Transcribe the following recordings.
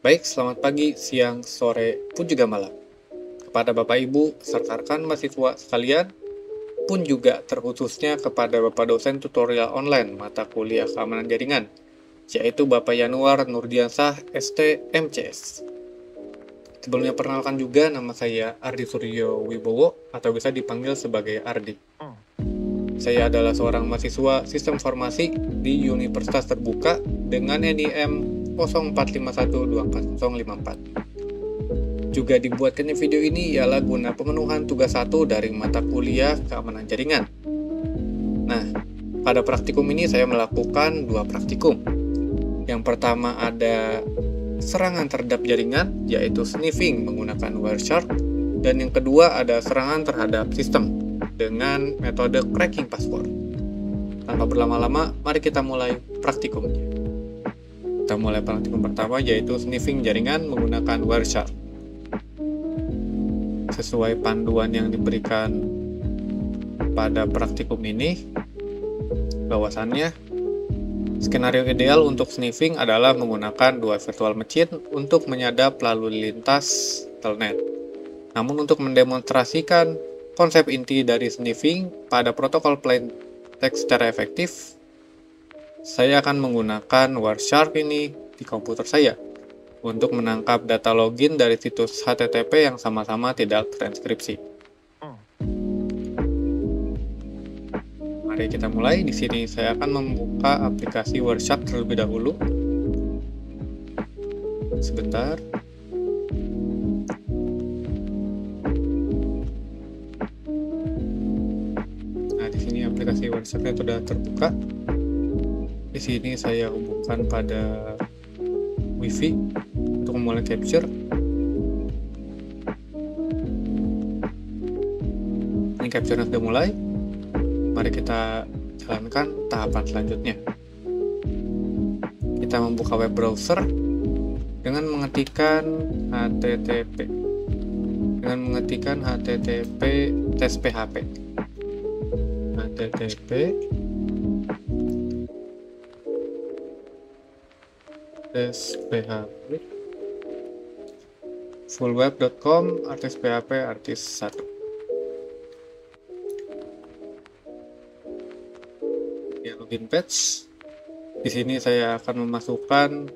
Baik, selamat pagi, siang, sore, pun juga malam. Kepada Bapak Ibu, serta rekan mahasiswa sekalian, pun juga terkhususnya kepada Bapak dosen tutorial online mata kuliah keamanan jaringan, yaitu Bapak Yanuar Nurdiansah, ST, MCS. Sebelumnya perkenalkan juga nama saya Ardi Suryo Wibowo, atau bisa dipanggil sebagai Ardi. Saya adalah seorang mahasiswa Sistem Informasi di Universitas Terbuka dengan NIM 0451240054. Juga dibuatkannya video ini ialah guna pemenuhan tugas 1 dari mata kuliah keamanan jaringan. Nah, pada praktikum ini saya melakukan 2 praktikum. Yang pertama ada serangan terhadap jaringan, yaitu sniffing menggunakan Wireshark, dan yang kedua ada serangan terhadap sistem dengan metode cracking password. Tanpa berlama-lama, mari kita mulai praktikumnya. Kita mulai praktikum pertama, yaitu sniffing jaringan menggunakan Wireshark. Sesuai panduan yang diberikan pada praktikum ini, bahwasannya skenario ideal untuk sniffing adalah menggunakan 2 virtual machine untuk menyadap lalu lintas telnet. Namun untuk mendemonstrasikan konsep inti dari sniffing pada protokol plain text secara efektif, saya akan menggunakan Wireshark ini di komputer saya untuk menangkap data login dari situs HTTP yang sama-sama tidak transkripsi. Mari kita mulai. Di sini saya akan membuka aplikasi Wireshark terlebih dahulu. Sebentar. Nah, di sini aplikasi Wireshark-nya sudah terbuka. Di sini saya hubungkan pada WiFi untuk memulai capture. Ini capture-nya sudah mulai. Mari kita jalankan tahapan selanjutnya. Kita membuka web browser dengan mengetikkan HTTP. Dengan mengetikkan HTTP tes PHP. HTTP tes PHP fullweb.com artis PHP artis 1. Login page. Di sini saya akan memasukkan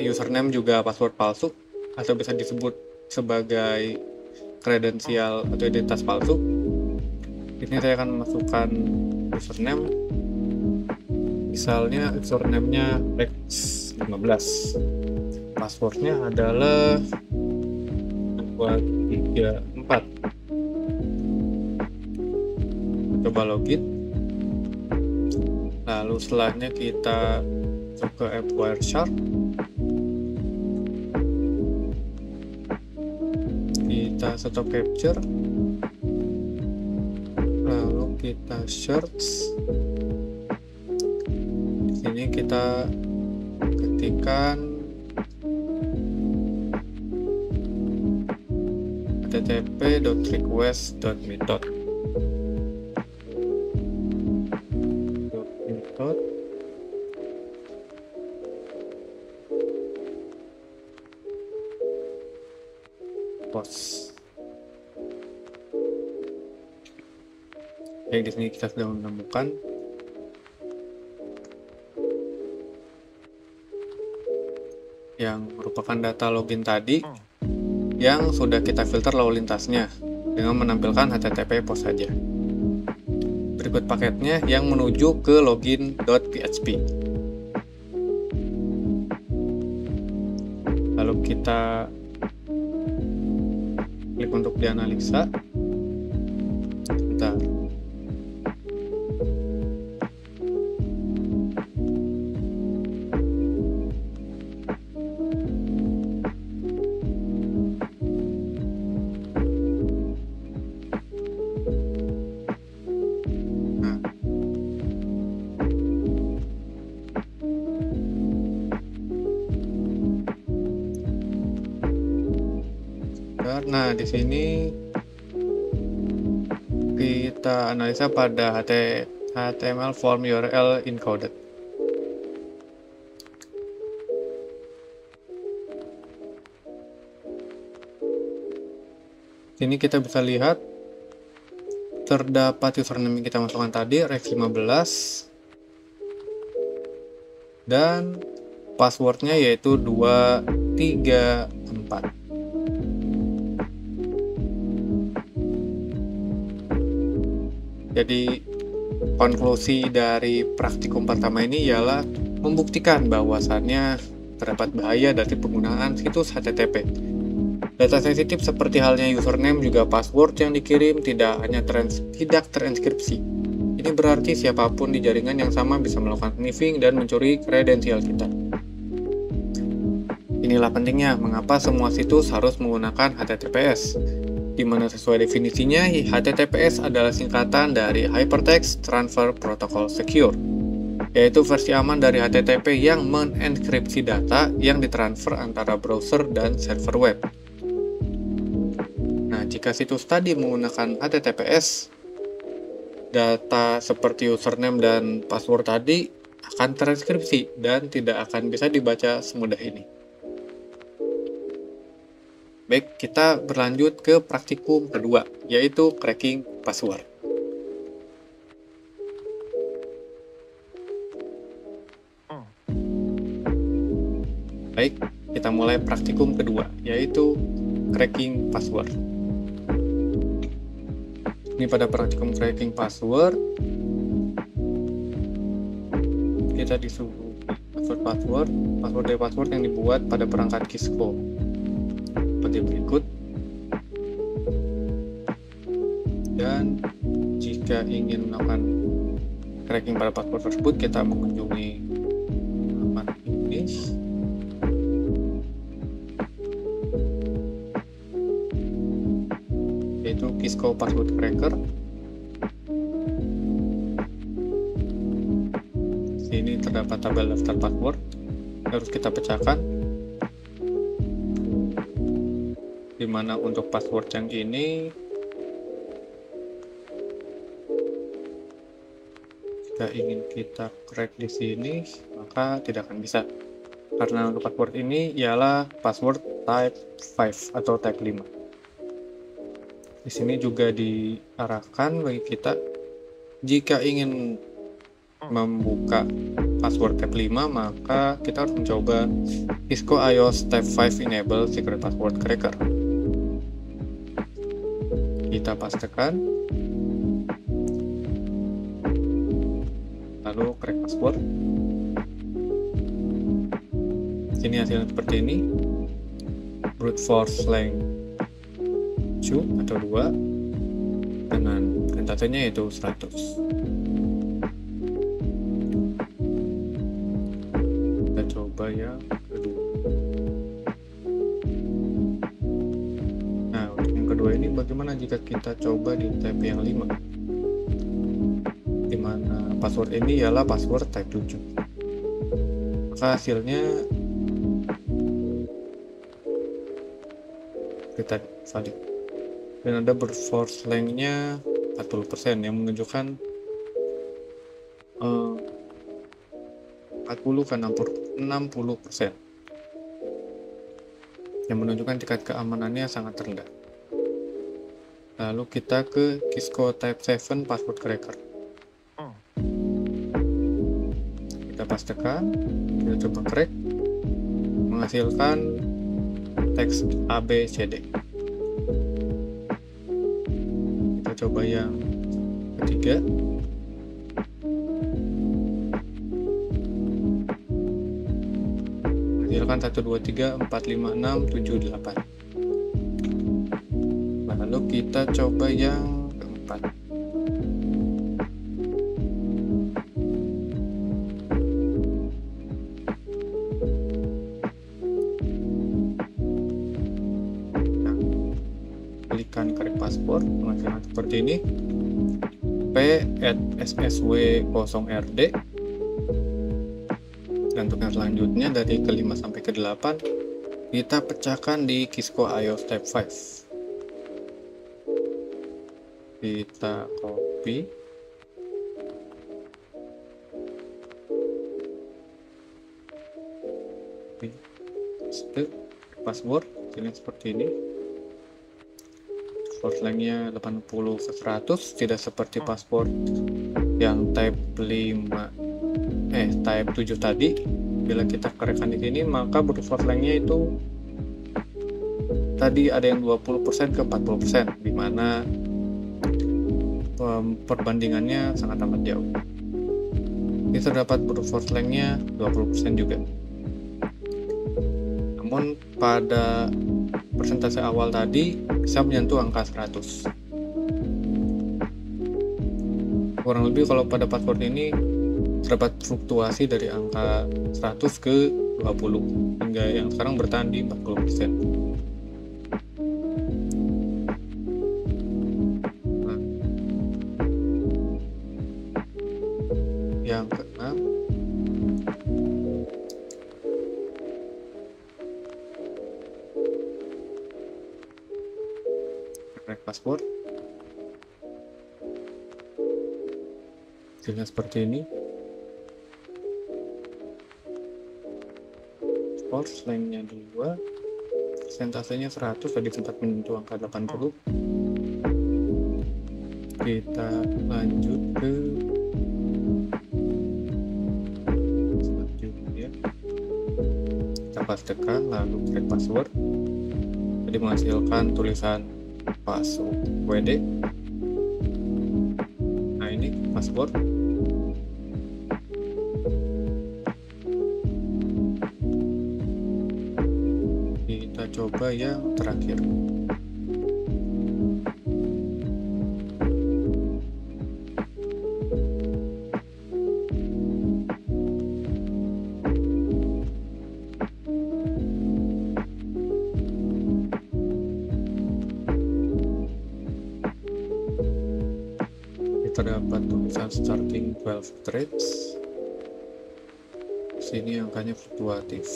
username juga password palsu, atau bisa disebut sebagai kredensial atau identitas palsu. Di sini saya akan memasukkan username. Misalnya username-nya rex15. Passwordnya adalah 234. Coba login. Lalu setelahnya kita masuk ke app Wireshark. Kita stop capture. Lalu kita search. Di sini kita ketikkan http://request.method. Post. Baik, di sini kita sudah menemukan yang merupakan data login tadi yang sudah kita filter lalu lintasnya dengan menampilkan HTTP post saja. Berikut paketnya yang menuju ke login.php. Lalu kita klik untuk dianalisa. Bentar. Nah, di sini kita analisa pada HTML form URL encoded. Sini kita bisa lihat terdapat username yang kita masukkan tadi, rex15, dan passwordnya yaitu 234. Jadi konklusi dari praktikum pertama ini ialah membuktikan bahwasannya terdapat bahaya dari penggunaan situs HTTP. Data sensitif seperti halnya username juga password yang dikirim tidak terenkripsi. Ini berarti siapapun di jaringan yang sama bisa melakukan sniffing dan mencuri kredensial kita. Inilah pentingnya mengapa semua situs harus menggunakan HTTPS, di mana sesuai definisinya HTTPS adalah singkatan dari Hypertext Transfer Protocol Secure, yaitu versi aman dari HTTP yang menenkripsi data yang ditransfer antara browser dan server web. Nah, jika situs tadi menggunakan HTTPS, data seperti username dan password tadi akan terenkripsi dan tidak akan bisa dibaca semudah ini. Baik, kita berlanjut ke praktikum kedua, yaitu cracking password. Baik, kita mulai praktikum kedua, yaitu cracking password. Ini pada praktikum cracking password, kita disuruh password yang dibuat pada perangkat Cisco seperti berikut. Dan jika ingin melakukan cracking pada password tersebut, kita mengunjungi alamat ini, yaitu Cisco Password Cracker. Sini terdapat tabel daftar password, harus kita pecahkan, dimana untuk password yang ini jika ingin kita crack di sini maka tidak akan bisa, karena untuk password ini ialah password type 5 atau type 5. Di sini juga diarahkan bagi kita jika ingin membuka password type 5 maka kita harus mencoba Cisco iOS type 5 enable secret password cracker. Kita pastekan, lalu crack password. Sini hasilnya seperti ini, brute force length 2 atau 2 dengan persentasenya yaitu 100. Kita coba yang kedua. Nah, untuk yang kedua ini bagaimana jika kita coba di type yang 5, dimana password ini ialah password type 7. Maka hasilnya kita valid dan ada brute force length-nya 40% yang menunjukkan 40 ke 60%, yang menunjukkan tingkat keamanannya sangat rendah. Lalu kita ke Cisco Type 7 Password Cracker. Kita pastekan, kita coba crack, menghasilkan teks ABCD. Kita coba yang ketiga. Hasilkan 1, 2, 3, 4, 5, 6, 7, 8. Lalu kita coba yang keempat. Klikkan crack password, menghasilkan seperti ini, p@ssw0rd. Dan untuk yang selanjutnya dari ke-5 sampai ke-8 kita pecahkan di Cisco iOS Type 5. Kita copy, paste password ini seperti ini. force length-nya 80 ke 100, tidak seperti password yang type 7 tadi. Bila kita kerekkan di sini, maka brute force length-nya itu tadi ada yang 20% ke 40%, di mana perbandingannya sangat amat jauh. Ini terdapat brute force length-nya 20% juga. Namun pada persentase awal tadi bisa menyentuh angka 100. Kurang lebih kalau pada password ini terdapat fluktuasi dari angka 100 ke 20 hingga yang sekarang bertahan di 40%. Nah, yang keenam, crack password. Hasilnya seperti ini. Force length-nya 2, persentasenya 100, tadi sempat menyentuh angka 80. Kita lanjut ke selanjutnya. Kita pastikan lalu crack password. Jadi menghasilkan tulisan password WD. Nah, ini password. Kita coba yang terakhir. Terdapat tulisan starting 12 threads. Sini angkanya fluktuatif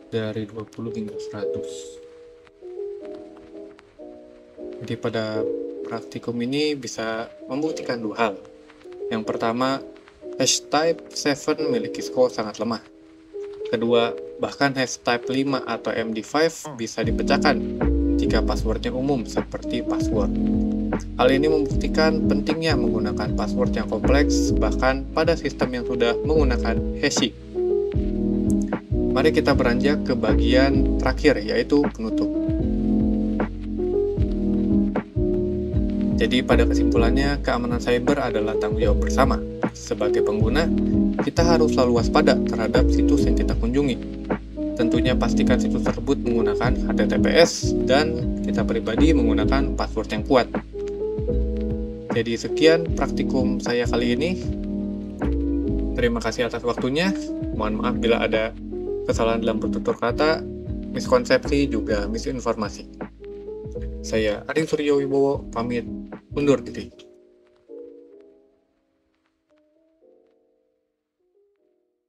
dari 20 hingga 100. Jadi pada praktikum ini bisa membuktikan dua hal. Yang pertama, hash type 7 memiliki score sangat lemah. Kedua, bahkan hash type 5 atau MD5 bisa dipecahkan jika passwordnya umum seperti password. Hal ini membuktikan pentingnya menggunakan password yang kompleks, bahkan pada sistem yang sudah menggunakan hashing. Mari kita beranjak ke bagian terakhir, yaitu penutup. Jadi pada kesimpulannya, keamanan cyber adalah tanggung jawab bersama. Sebagai pengguna, kita harus selalu waspada terhadap situs yang kita kunjungi. Tentunya pastikan situs tersebut menggunakan HTTPS dan kita pribadi menggunakan password yang kuat. Jadi sekian praktikum saya kali ini. Terima kasih atas waktunya. Mohon maaf bila ada kesalahan dalam bertutur kata, miskonsepsi, juga misinformasi. Saya Ari Suryo Wibowo, pamit undur diri.